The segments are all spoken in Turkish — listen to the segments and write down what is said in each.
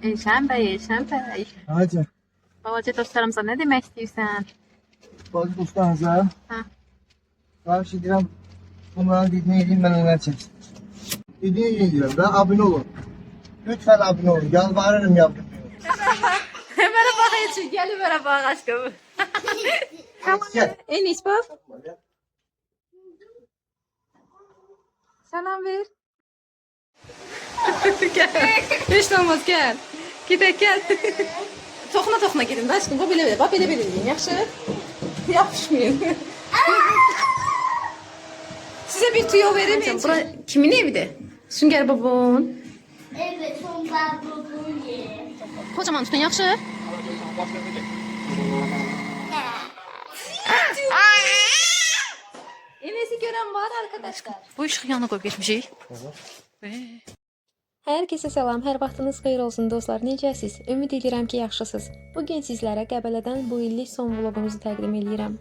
Elşən bəy, Elşən bəy. Hacı. Balaca dostlarımıza ne demək istəyirsən? Bazı dostlarınıza. Ha. Karşı diyorum. Bunların dediğini edin, ben onlar çeksin. Dediğini ediyorum. Ben abone olun. Lütfen abone olun. Yalvarırım yavrum. Merhaba Elçin, gel merhaba aşkım. Gel. Enis bak. Selam ver. Gel. Hiç olmaz gel. Gidek gel. Toxuna gidin də aşkım. Bu belə. Bax belə deyin, yaxşı? Yapışmayın. Size bir tüyo vereyim mi? Bura kimin evidir? Sünger babun. Evet, son babamın yeri. Kocaman tutun, yaxşı? Enes'i gören var arkadaşlar. Bu ışığı yanına koyup geçmişik. Hər kəsə salam, hər vaxtınız xeyir olsun dostlar. Necəsiz? Ümid edirəm ki, yaxşısınız. Bu gün sizlərə Qəbələdən bu illik son vloqumuzu təqdim edirəm.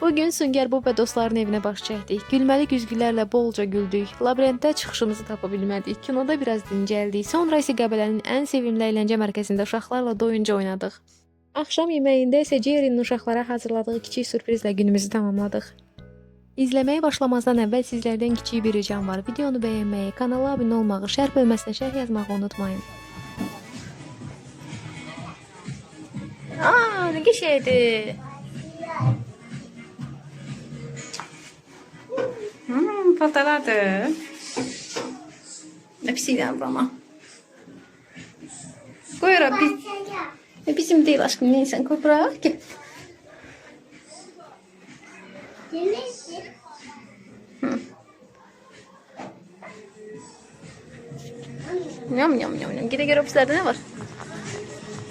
Bu gün Sünger Bob və dostların evinə baş çəkdik. Gülməli güzgülərlə bolca güldük. Labirintdə çıxışımızı tapa bilmədik. Kinoda biraz dincəldik. Sonra isə Qəbələnin ən sevimli əyləncə mərkəzində uşaqlarla doyunca oynadıq. Axşam yeməyində isə Jerry'nin uşaqlara hazırladığı kiçik sürprizlə günümüzü tamamladıq. İzləməyə başlamazdan əvvəl sizlərdən kiçik bir ricam var. Videonu bəyənməyi, kanala abunə olmağı, şərh bölməsinə şərh yazmağı unutmayın. Aa, ne şeydi? Paltarlardı. Ne pisiydi ama. Koy oraya. Bizim değil aşkım. Neyse koy buraya. Gel. Demişsin. Yum yum yum yum. Gide gör ofislerde ne var?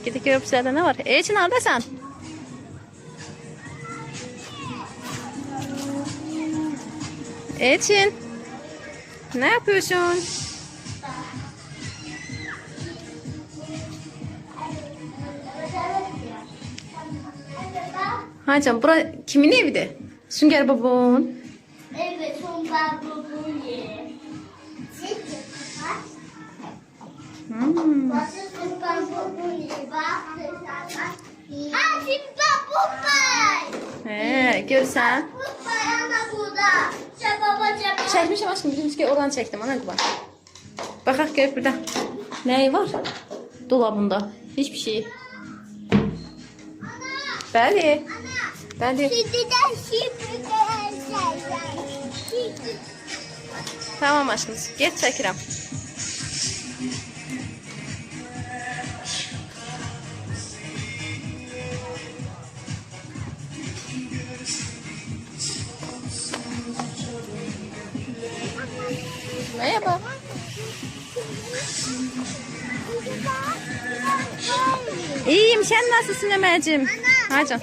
Gide gör ofislerde ne var? Elçin neredesin? Elçin. Ne yapıyorsun? Hacım bura kimin eviydi? Sünger babun. Evet, son babamın yeri. Burası son babamın yeri. Bak. Aa, şimdi babam. Görsen. Ana burada. Sen babacığım. Çekmişim aşkım. Birinci ki oradan çektim. Ana bak. Bakak görüp burada. Neyi var? Dolabında. Hiçbir şey. Bəli. Bəli. Sizden şimdi Tamam aşkım. Geç çəkirəm. Merhaba. İyiyim. Sen nasılsın Ömerciğim? Hacım.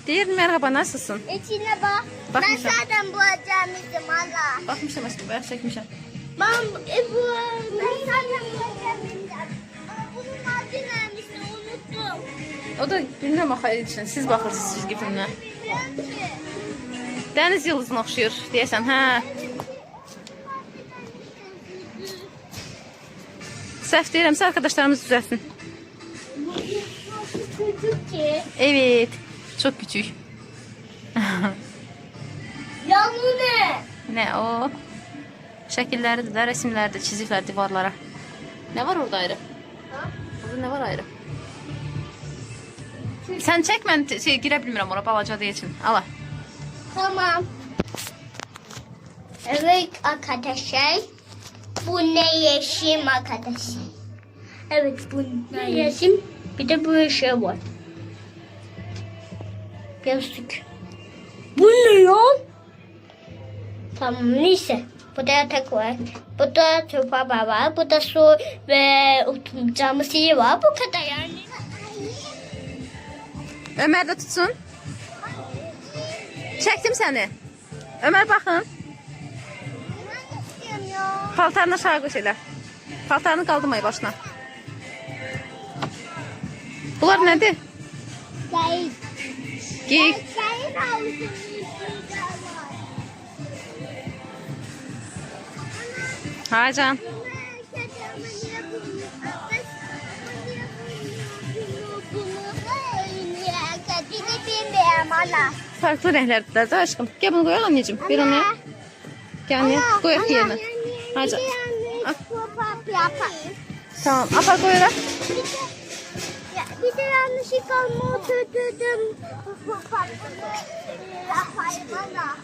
Deyir merhaba nasılsın? İçine bak. Bakmışam. Ben zaten bulacağımızdım Allah. Bakmışam aşkım. Bayaq çəkmişəm. Ben zaten bulacağımızdım. Ama bunun adı neymiş unuttum. O da bilmirəm axı üçün. Siz baxırsınız çizgi filmlə. Bilmiyorum ki. Dəniz yıldızına oxşuyur deyəsən. Hə. Səhv deyirəmsə arkadaşlarımız düzəlsin. Çocuk ki. Evet. Çok küçük. Yanı ne? Ne o? Şəkilləridir də, resimlərdir, çiziklər divarlara. Ne var orada ayrı? Orada ne var ayrı? Sen çek, mən girə bilmirəm ora, balaca deyə üçün. Ala. Tamam. Evet arkadaşlar. Bu ne yeşim arkadaşlar. Evet bu ne yeşim. Bir de böyle şey var. Gözlük. Bu ne ya? Tamam neyse. Bu da yatak var. Bu da sofa var. Bu da su ve oturacağımız şey var. Bu kadar yani. Ömer de tutsun. Çəkdim səni. Ömer baxın. Paltarını aşağı qoş elə. Paltarını qaldırmayı başına. Bunlar nədir? Değil. Giy. Senin havuzun Hacan. Farklı renklerde aşkım. Gel bunu koyalım anneciğim. Bir onu yap. Gel anne. Koyak yerine. Hacan. Tamam. Apar koyarak. Bir de yanlışlıkla oturdum. Hayvana.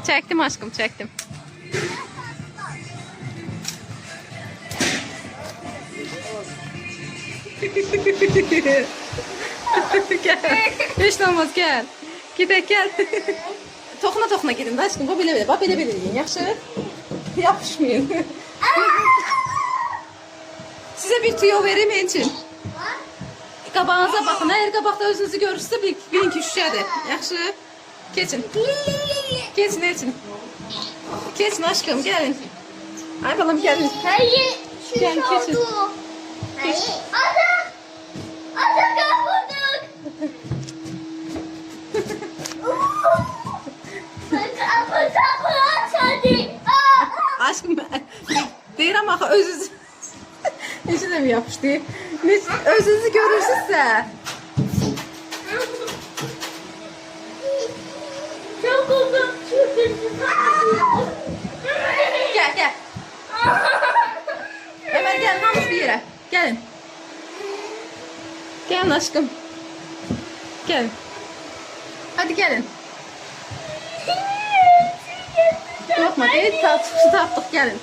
Çektim aşkım, çektim. Gel. Hiç olmaz gel. Gidek gel. Toxuna gidin də aşkım. Bu belə. Bax belə yiyin. Yaxşı? Yapışmayın. Size bir tüyo vereyim için. Qabağınıza baxın. Əgər qabaqda özünüzü görürsünüzsə bilin ki şüşədir. Yaxşı? Keçin. Keçin, keçin. Keçin aşkım, gəlin. Ay balam gəlin. Hayır. Gel, keçin. Hayır. Ada kapattık. Kapattık hadi. Aşkım deyirəm axı özünüzü necə də mi yapışdı? Özünüzü görürsünüzsə. Çok uzun Gel gel. Ömer gel hamız bir yere. Gelin. Gelin aşkım. Gelin. Hadi gelin. Korkma değil. Su taptık gelin.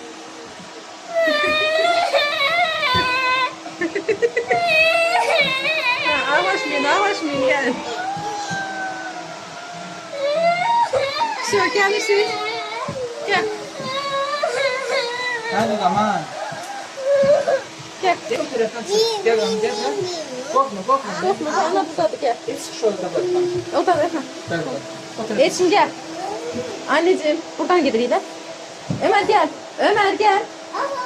Ağlaşmayın gelin. Şu gelin siz. Gel. Hadi aman. Gel. Gel oğlum gel. Korkma. Korkma sana bu tadı gel. Şurada bak. O da efendim. Eşim gel. Anneciğim buradan gidelim. Ömer gel. Ömer gel.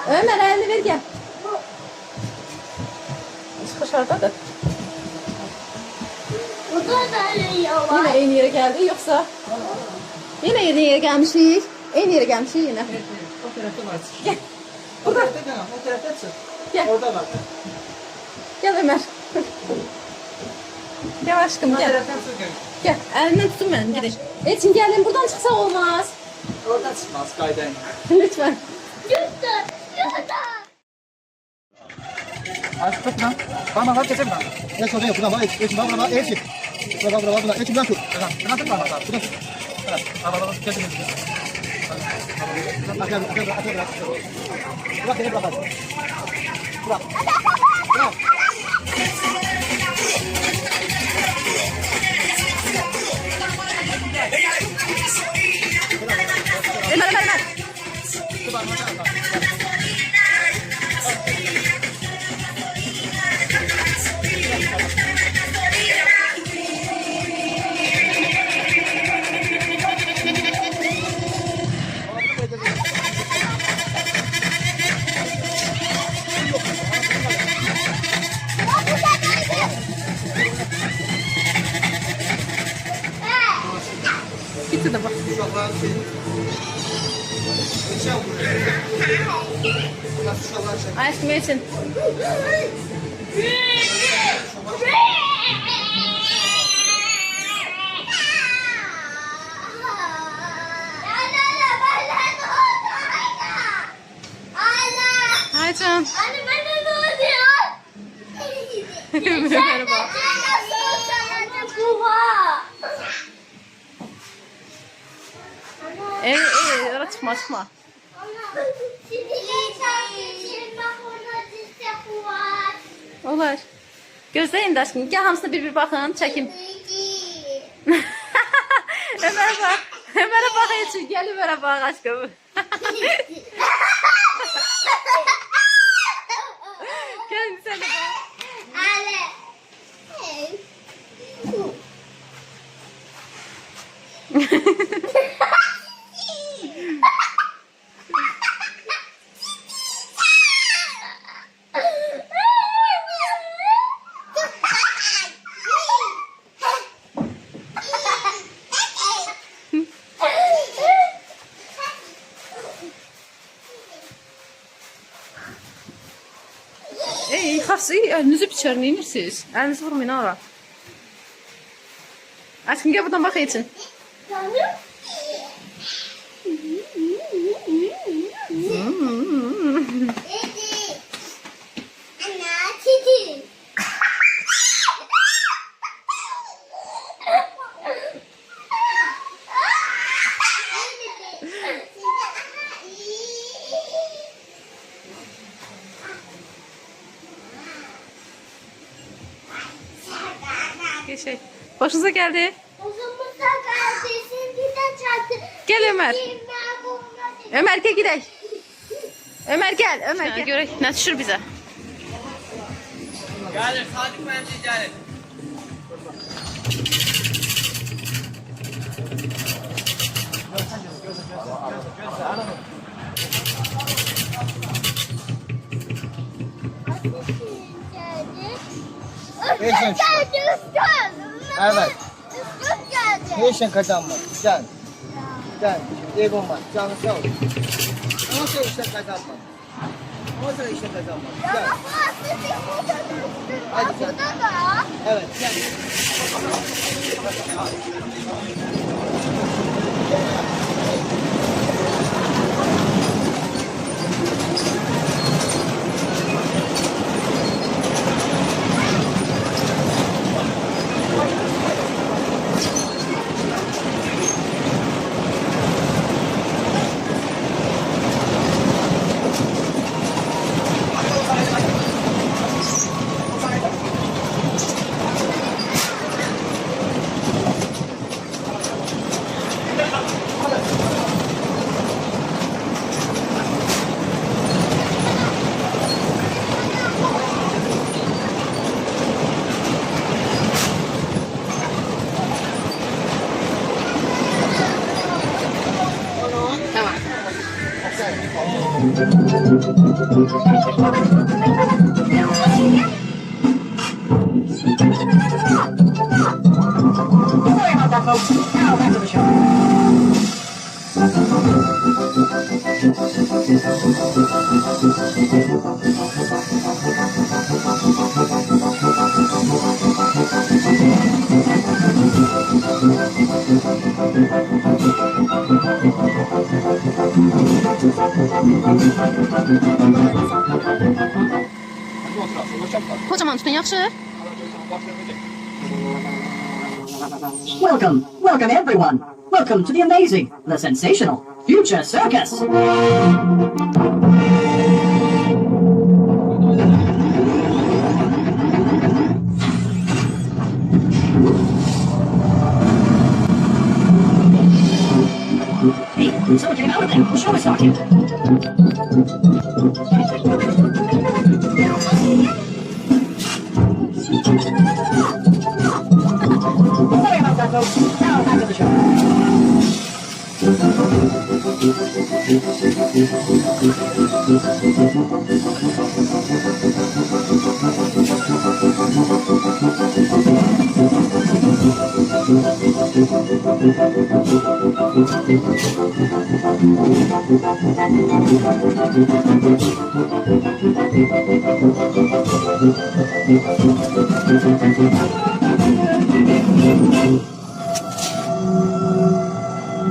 Ömer elini ver gel. Dışarıdadır. Bu da yavaş. Yine aynı yere geldi yoksa. Yine aynı yere gelmişiz. Aynı yere gelmişiz yine. O tarafta var. Gel. O tarafta canım. O tarafta çık. Gel. Orada bak. Gel Ömer. Gel aşkım O gel. taraftan çık. Gel. Elimden tutun beni gidin. Eçin gelin buradan çıksa olmaz. Oradan çıkmaz kaydayın. Lütfen. Yuttu. Aç tut lan. Bana bak geçin lan. Geç oraya şuna bak. Geç bak buna eğil. Şuna bak buna eğil bırak. Tamam. Tamam tut bana bak. Tut. Tamam. Baba geçin. Bak gel gel gel. Bırak beni bırak. Bırak. Bırak. Ömer. Gitti de bak. Aşkım için. Ay canım. Anne ben ne oluyor? Merhaba. Öyle çıkma. Olar. Gözleyin de aşkım. Gel hamısına bir bakın. Çekin. Ömer'e bak. Ömer'e bak için. Gel Ömer'e bak aşkım. Gel sen de bak. Nasıl? Elinizi biçerleyinirsiniz. Elinizi vurmayın ora. Aşkım gel buradan bak Elçin. Şey. Başınıza geldi. Gel Ömer. Ömer gel gidelim. Ömer gel. Ömer gel. Görək nə düşür bizə. Gəlir, Sadiq mənci gəlir. Eşen şu. Evet. Eşen kazanma. Gel. Gel. Ev olmaz. Canı sağ ol. Nasıl işte kazanma? Nasıl işte kazanma? Gel. Hadi gel. Evet gel. Sorry about that, folks. Now back to the show. Kocaman tutun yaxşı. Welcome, welcome everyone. Welcome to the amazing, the sensational Future Circus. Hey, someone get him out of there. The show is starting. Sorry about that, folks. Now back to the show.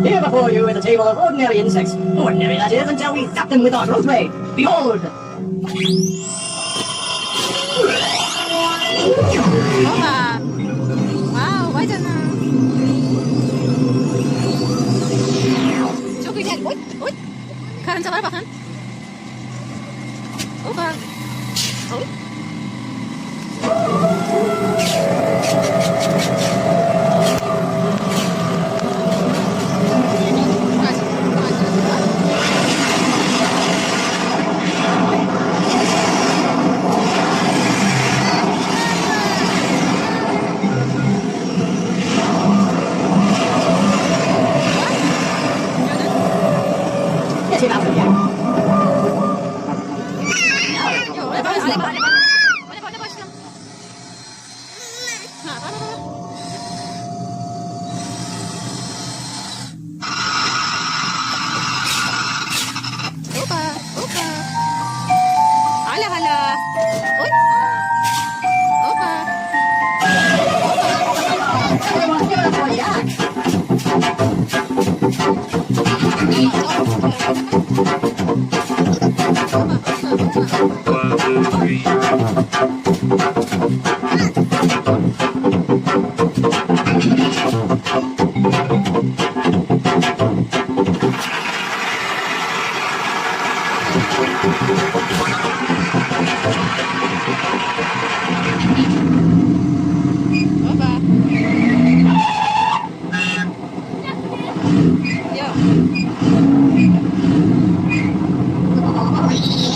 Here before you is a table of ordinary insects. Ordinary, that is, until we zap them with our growth ray. Behold! Hoppa. Wow, vay canına. Çok güzel. Oy, oy. Karıncalara bakın. Hoppa. Oy. Get him out of here. Hadi bak, hadi bak. Hadi bak, başlayalım. Ha, bak. Hoppa, hoppa. Hala hala. Oy. Baba. Yok.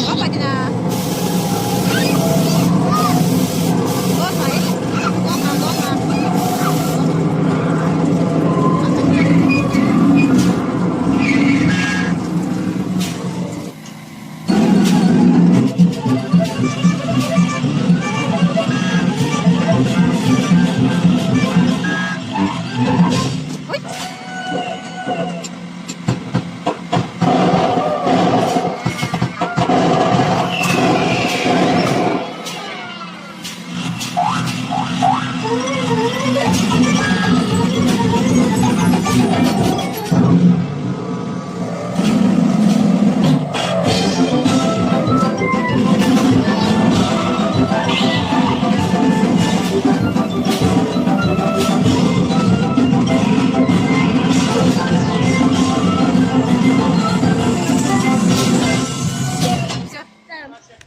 Baba yine. Korkma, korkma.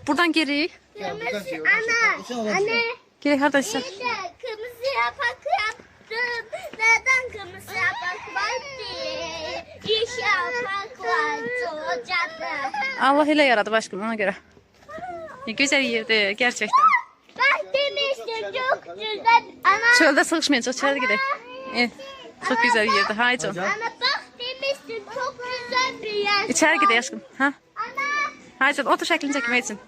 Buradan geri. Anne. Geri hardaysın? Kırmızı yapak yaptım. Neden kırmızı yapak var ki? İş yapak var çocuğum. Allah elə yaradı aşkım ona göre. Güzel yerdi gerçekten. Bak demiştim çok güzel. Ana. Çölde sıkışmayacak, içeri gidelim. Çok güzel yerdi. Hay canım. Ana bak demiştim çok güzel bir yer. İçeri gidelim aşkım. Ha? Ana. Hay canım otur şeklini çekme için.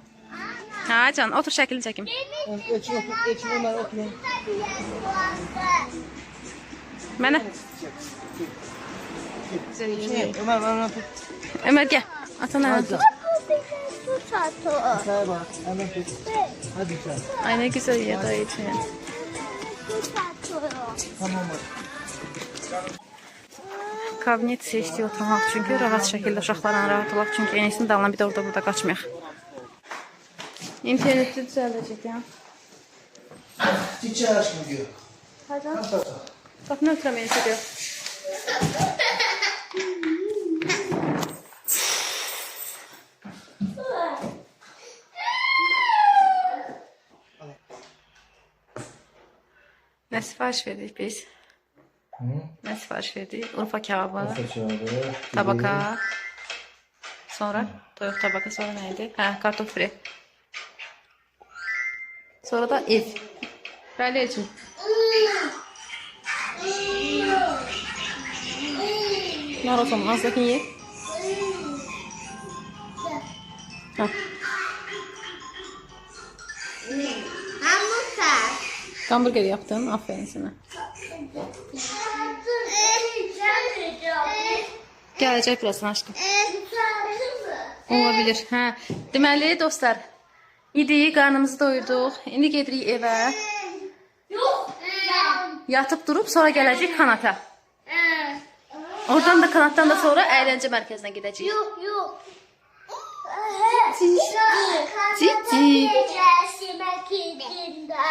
Hay canım otur şeklini çekim. Elçin otur, Elçin Ömer oturun. Mənə. Ömer bana otur. Ömer gel. Atana. Hadi. Su çatı. Çay bak, hemen tut. Hadi sen. Ay ne güzel yerdi için. Su çatı. Tamam hadi. Kabinet seçdi oturmaq çünki rahat şəkildə uşaqlarla rahat olaq çünki eynəsini dalına bir də orada burada qaçmayaq. İnternetdə düzəldəcək ya. Çiçeği aşkım diyor. Hadi. Bak ne ötürəm eynəsi diyor. Ne sipariş verdik biz? Ne sipariş verdik? Urfa kebabı, tabaka. Sonra toyuq tabaka, sonra neydi? Ha, kartof free. Sonra da ev. Bəli için. Nar olsun, azlıkını ye. Ha. Hamburger. Hamburger yaptın, aferin sana. Gələcək birazdan aşkım. Olabilir. Hə. Deməli dostlar, idi qarnımızı doyurduq. İndi gedirik evə. Yatıp durup sonra gələcək kanata. Oradan da kanattan da sonra əyləncə mərkəzinə gedəcəyik. Yok. Cici. Resmek içinde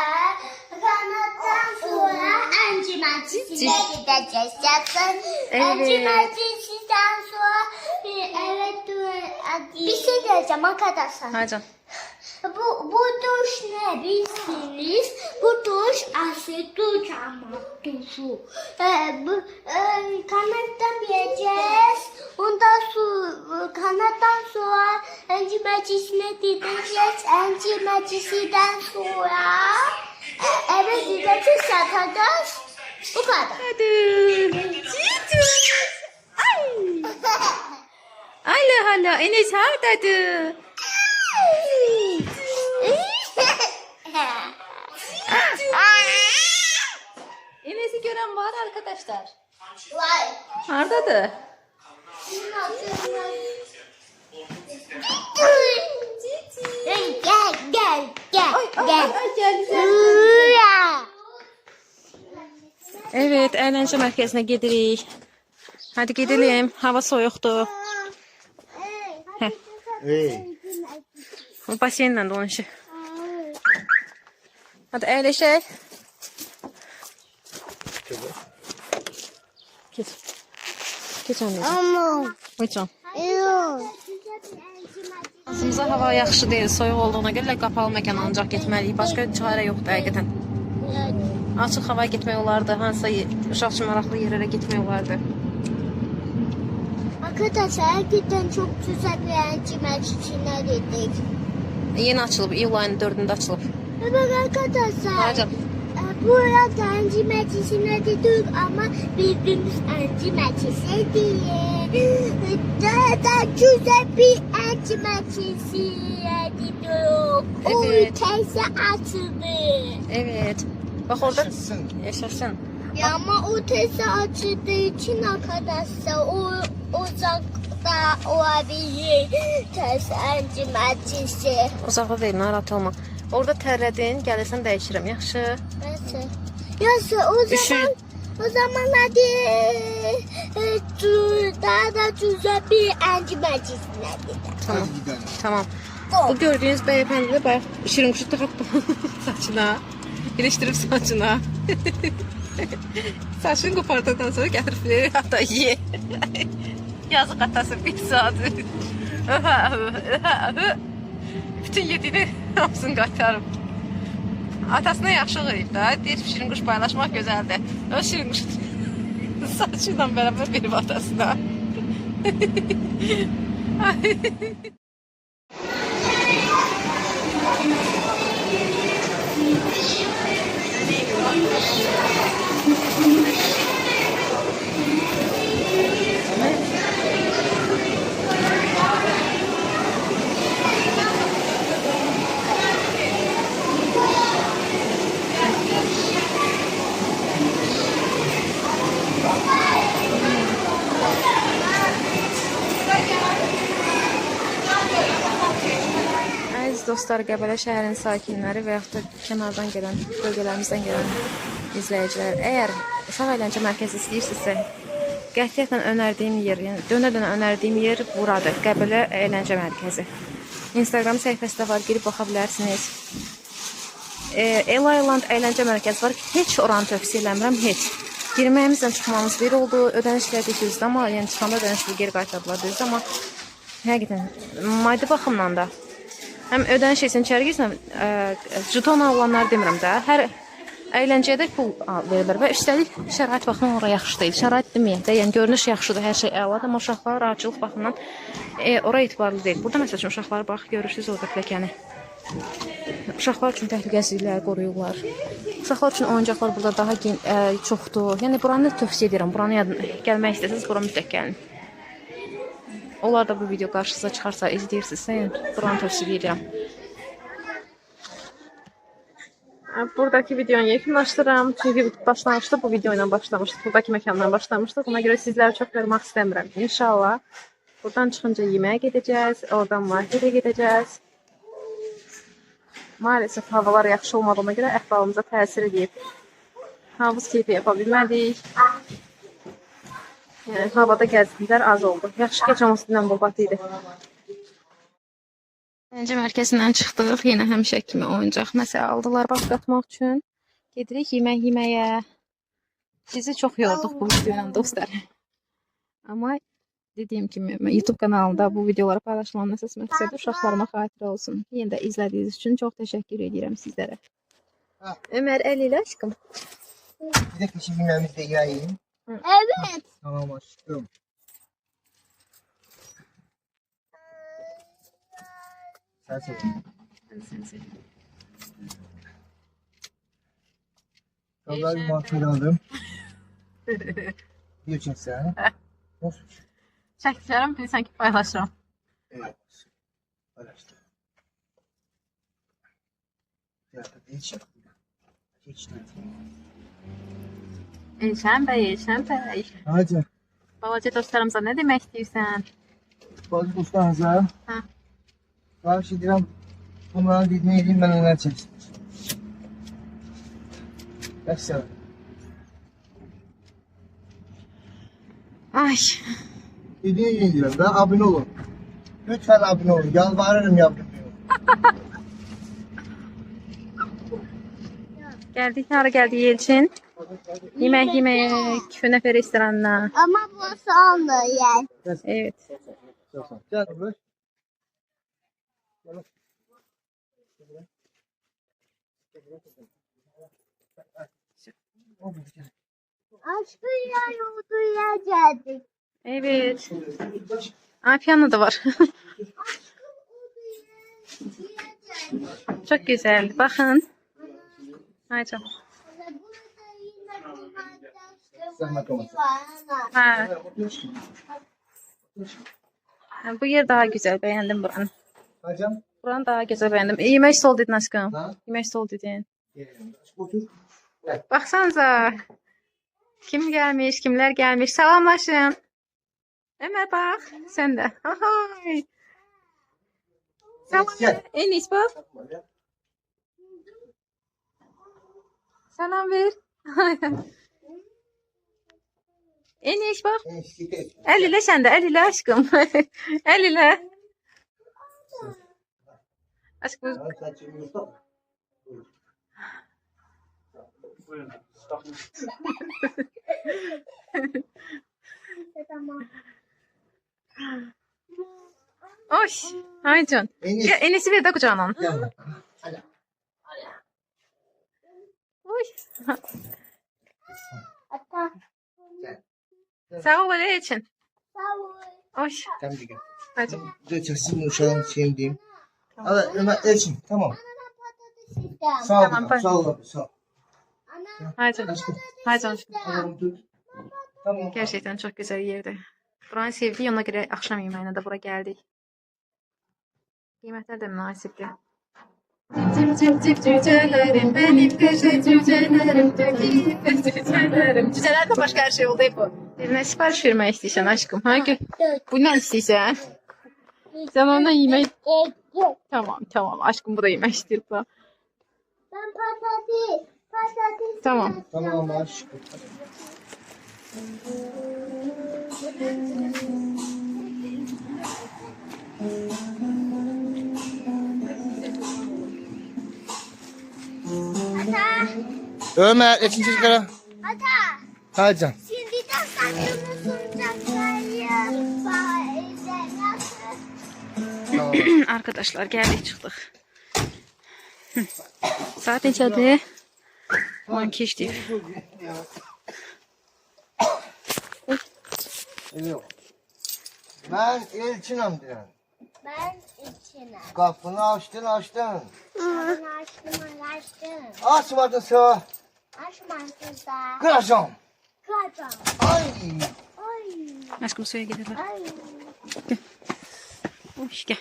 kanattan sonra encimacısına gideceğiz. Evet. Encimacısından sonra bir şey diyeceğim arkadaşlar. Haycan. Bu duş ne bilirsiniz? Bu duş asetuç ama tuşu. Kanattan yiyeceğiz. Ondan sonra kanattan sonra encimacısına gideceğiz. Encimacısından sonra eve gideceğiz yatacağız. Bu kadar. Hadi. Cici. Ay. Hala hala Enes hardadır? Enes'i gören var arkadaşlar. Vay. Hardadır? Gel. Geldi. Evet, eğlence merkezine gedirik. Hadi gidelim. Hava soyuqdur. Heh. Hey. O basenlə danışır. Hadi əyləşək. Geç. Geç anneciğim. Ama. Buyurun. Yok. Aslında hava yaxşı deyil, soyuq olduğuna görə qapalı məkana ancaq getməliyik. Başqa çarə yoxdur həqiqətən. Açıq havaya getmək olardı, hansısa uşaq üçün maraqlı yerlərə getmək olardı. Arkadaşlar gerçekten çok güzel bir eğlencesine gittik. Yeni açılıb, iyul ayının 4-də açılıb. Evet arkadaşlar. Hacım. Burada eğlencesine gittik ama bildiğimiz eğlencesi değil. Daha güzel bir eğlencesine gidiyoruz. O Evet. teyze açıldı. Evet. Bax orada Yaşasın. yaşasın. Ya ama o teyze açıldığı için arkadaşlar o uzakta olabilir. Teyze eğlencesi. Uzaqda deyil, narahat olma. Orada tərlədin, gəlirsən dəyişirəm, yaxşı? Nasıl? Nasıl? Üşür. O zaman hadi daha da güzel bir eğlencesine gidelim. Tamam. Hadi gidelim. Tamam. Bu gördüyünüz bəyəfəndi də bax, şirin quşu taxıb saçına, ilişdirib saçına. Saçını qopardıqdan sonra gətirib hatta ye. Yazıq atası bir saat. Bütün yediyini hamısını qaytarıb. Atasına yaxşılıq edib də, deyir şirin quş paylaşmaq gözəldir. O şirin quş saçıyla bərabər verib atasına. Əziz dostlar, Qəbələ şəhərinin sakinləri və yaxud da kənardan gələn, bölgələrimizdən gələn izləyicilər, əgər uşaq əyləncə mərkəzi istəyirsinizsə, qətiyyətlə önərdiyim yer, yəni dönə-dönə önərdiyim yer buradır, Qəbələ əyləncə mərkəzi. Instagram səhifəsi də var, girib baxa bilərsiniz. Elayland əyləncə mərkəzi var, heç oranı tövsiyə eləmirəm, heç. Girməyimizlə çıxmamız bir oldu, ödənişlər düzdür, amma yəni çıxanda ödənişli geri qaytardılar düzdür, amma həqiqətən maddi baxımdan da həm ödəniş üçün içəri girsən, jeton alanlar demirəm də, hər əyləncəyə də pul verilir və üstəlik şərait baxımından oraya yaxşı deyil. Şərait deməyək də, yəni görünüş yaxşıdır, hər şey əladır, amma uşaqlar rahatçılıq baxımından oraya etibarlı deyil. Burada məsəl üçün uşaqlar bax, görürsünüz orada pilləkəni. Uşaqlar üçün təhlükəsizlikləri qoruyurlar. Uşaqlar üçün oyuncaqlar burada daha çoxdur. Yəni buranı tövsiyə edirəm. Buranı gəlmək istəsəniz, bura mütləq gəlin. Onlar da bu video qarşınıza çıxarsa, izləyirsinizsə, yəni buranı tövsiyə edirəm. Buradakı videonu yekunlaşdırıram. Çünki başlamışdı, bu video ilə başlamışdı. Buradakı məkandan başlamışdıq. Ona görə sizləri çox yormaq istəmirəm. İnşallah buradan çıxınca yeməyə gedəcəyiz. Oradan marketə gedəcəyiz. Maalesef havalar yaxşı olmadığına görə əhvalımıza təsir edib. Havuz keyfi yapa bilmədik. Yəni havada gəzdiklər az oldu. Yaxşı gecə olmasından bobat idi. Əyləncə mərkəzindən çıxdıq. Yenə həmişə kimi oyuncaq məsələ aldılar baş qatmaq üçün. Gedirik yemək yeməyə. Sizi çox yorduq bu video ilə dostlar. Amma dediyim kimi YouTube kanalında bu videoları paylaşmamın əsas məqsədi uşaqlarıma xatirə olsun. Yenə də izlədiyiniz üçün çox təşəkkür edirəm sizlərə. Ömər Əlilə aşkım. Bir de kişi yemeğimizi de yiyeyim. Evet. Tamam aşkım. Sen söyle. Kadar bir mahsul aldım. Bir çeksen. Olsun. Çəkəcərəm, bilirsən ki, paylaşıram. Evet. Paylaştım. Fiyatı değişik. Hiç değil. Elşən bəy, Elşən bəy. Hadi. Balaca dostlarımıza nə demək istəyirsən? Bazı dostlarınıza. Ha. Tavsiye ederim. Bunları dinleyelim, ben neler çeksin. Mesela. Ay. Videoyu yayınlıyorum da abone olun. Lütfen abone olun. Yalvarırım yavrum. Geldik, hara geldik Elçin? Yemek yemeye künefe restoranına. Ama bu son yer. Evet. Gel buraya. Aşkı yer olduğu yer geldik. Evet. Aa, piyano da var. Çok güzel. Bakın. Aycan. Zahmet olmasın. Ha. Bu yer daha güzel. Beğendim buranı. Hacım. Buranı daha güzel beğendim. Yemek sol dedin aşkım. Ha? Yemek sol dedin. Otur. Baksanıza. Kim gelmiş, kimler gelmiş. Salamlaşın. Ömer bak. Sen de. Ay. Salam. Gel. Enis bak. Selam ver. Enis bak. El ile sen de. El ile aşkım. El ile. Aşkım. Oy. Aycan. Enis. Gel, Enis'i ver de kucağına. Gel. Oy. Ata. Sağ ol öyle için. Sağ ol. Oy. Sen de gel. Hadi. Dur çeksin uşağın şeyini diyeyim. Evet Ömer Elçin tamam. Patates istedim. Sağ ol. Tamam, ben- Sağ ol. Sağ ol. Ana Hadi. Aşkım. Hadi. Tamam dur. Tamam. Gerçekten çok güzel yerdi. Buranı sevdik, ona göre akşam yemeğine de bura geldik. Yemekler de münasipti. Cip cip cip cücelerim, benim peşe cücelerim, dökeyim cücelerim. Cüceler de başka her şey oldu bu. Birine sipariş vermek istiyorsan aşkım. Ha, bu ne istiyorsan? Sen ona yemek... Tamam aşkım bu da yemek istiyor. Ben patates. Patates. Tamam. Tamam aşkım. Ata. Ömer Elçin çocuklara. Ata. Hadi can. Şimdi de saçımı sunacaklarım. Faize nasıl? Arkadaşlar geldik çıktık. Saat neçədir? 12 işdir. Yok. Ben Elçin'im diyorum. Ben içine. Kapını açtın. Ben açtım. Açmadın sağ. Açmazsın da. Kıracağım. Kıracağım. Ay. Ay. Aşkım suya gidelim. Ay. Oy, gel.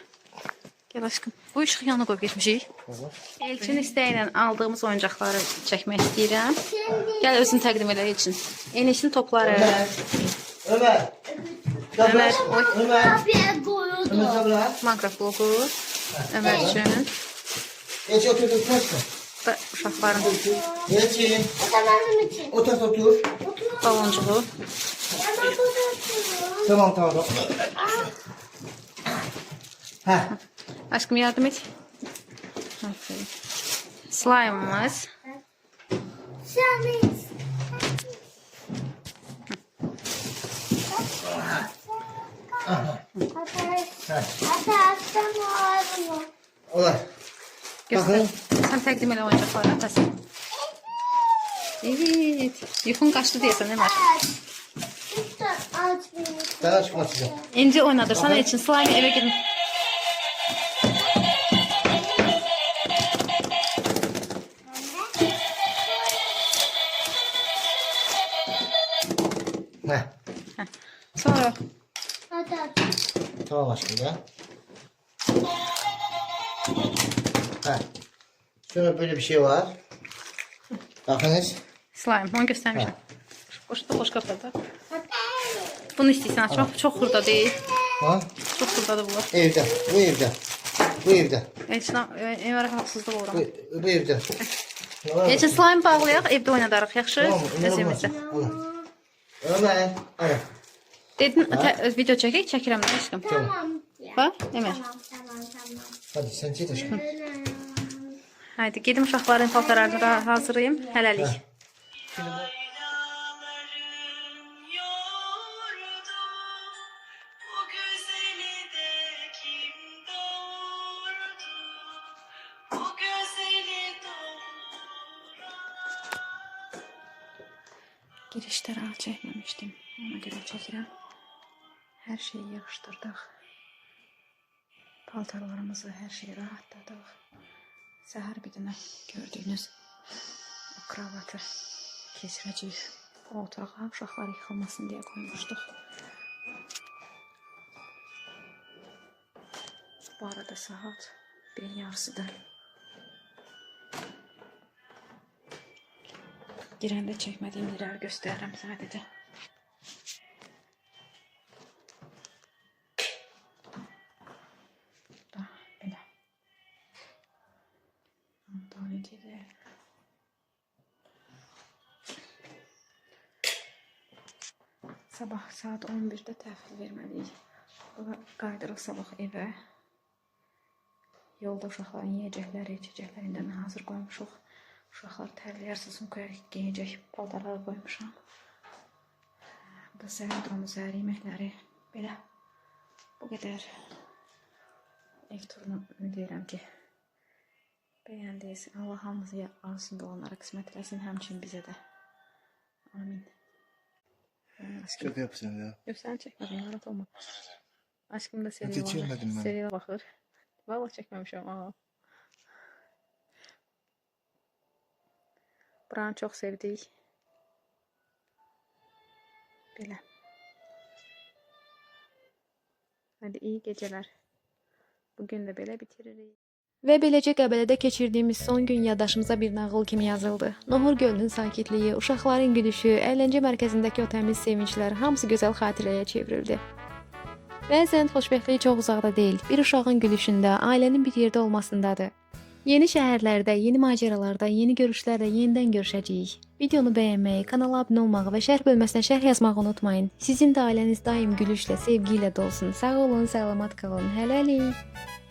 Gel aşkım. Bu ışığı yanına koyup geçmişik. Elçin isteğiyle aldığımız oyuncakları çekmek istəyirəm. Şimdi. Gel özünü təqdim elə Elçin. Enesin topları. Ömer. Ömer, oy. Ömer. Kapıya koyuldu. Ömer sabra. Minecraft bloku. Ömer üçün. Elçin otur taşla. Da uşaqların Elçin. Oturmanım için. Otur. baloncuğu. Ben oturuyorum. Tamam. Ha. Aşkım yardım et. Aferin. Slime'ımız. Şamis. Atam ağrımı. Ola. Göster. Bakın. Sen təqdim elə oyuncaqları atası. Evet. Yuxun qaçdı deyəsən Ömer. Lütfen aç beni. Ben aşkım açacağım. İnci oynadırsan Elçin slime eve gidin. Heh. Sonra Hadi aç. Tamam aşkım ya. Heh. Sonra böyle bir şey var. Bakınız. slime. Onu göstərmişəm. Boş qapıda. Bunu istəyirsən açmaq. Çox xırda deyil. Ha? Çox xırdadır bu. Evde. Bu evde. Elçin Ömər haqsızlıq uğram. Bu evde. Elçin slime bağlayaq, evdə oynadarıq. Yaxşı? Tamam. Özümüzə. Ömer. Ana. Dedin video çəkək, çəkirəm də aşkım. Tamam. Ya. Bax, Ömər. Tamam. Hadi sen çek aşkım. Haydi gedim uşaqların paltarlarını hazırlayayım. Hələlik. Girişdə rahat çəkməmişdim. Ona görə çəkirəm. Hər şeyi yığışdırdıq. Paltarlarımızı, hər şeyi rahatladıq. Səhər bir dənə gördüyünüz o kravatı keçirəcəyik. O otağa uşaqlar yıxılmasın deyə qoymuşduq. Bu arada saat 1 yarısıdır. Girəndə çəkmədiyim yerləri göstərirəm sadəcə. Da belə. Tuvaletidir. Sabah saat 11-də təhvil verməliyik. Qaydırıq sabah evə. Yolda uşaqların yiyəcəkləri, içəcəklərindən hazır qoymuşuq. Uşaqlar tərləyərsə sumkaya geyəcək paltarları qoymuşam. Bu da səhər durumu, səhər yeməkləri. Belə. Bu qədər ev turunu ümid edirəm ki bəyəndiniz. Allah hamımızı arzusunda olanlara qismət eləsin, həmçinin bizə də. Amin. Şaka yapsın ya. Yox, sən çəkmədin, narahat olma. Aşkım da Keçirmədim mən. seriala baxır. Valla çəkməmişəm. Buranı çox sevdik. Belə. Hadi iyi gecelər. Bugün də belə bitiririk. Və beləcə Qəbələdə keçirdiyimiz son gün yaddaşımıza bir nağıl kimi yazıldı. Nohur gölünün sakitliyi, uşaqların gülüşü, əyləncə mərkəzindəki o təmiz sevinclər hamısı gözəl xatirəyə çevrildi. Bəzən xoşbəxtlik çox uzaqda deyil, bir uşağın gülüşündə, ailənin bir yerdə olmasındadır. Yeni şəhərlərdə, yeni macəralarda, yeni görüşlərlə yenidən görüşəcəyik. Videonu bəyənməyi, kanala abunə olmağı və şərh bölməsinə şərh yazmağı unutmayın. Sizin də ailəniz daim gülüşlə, sevgi ilə dolsun. Sağ olun, salamat qalın. Hələlik.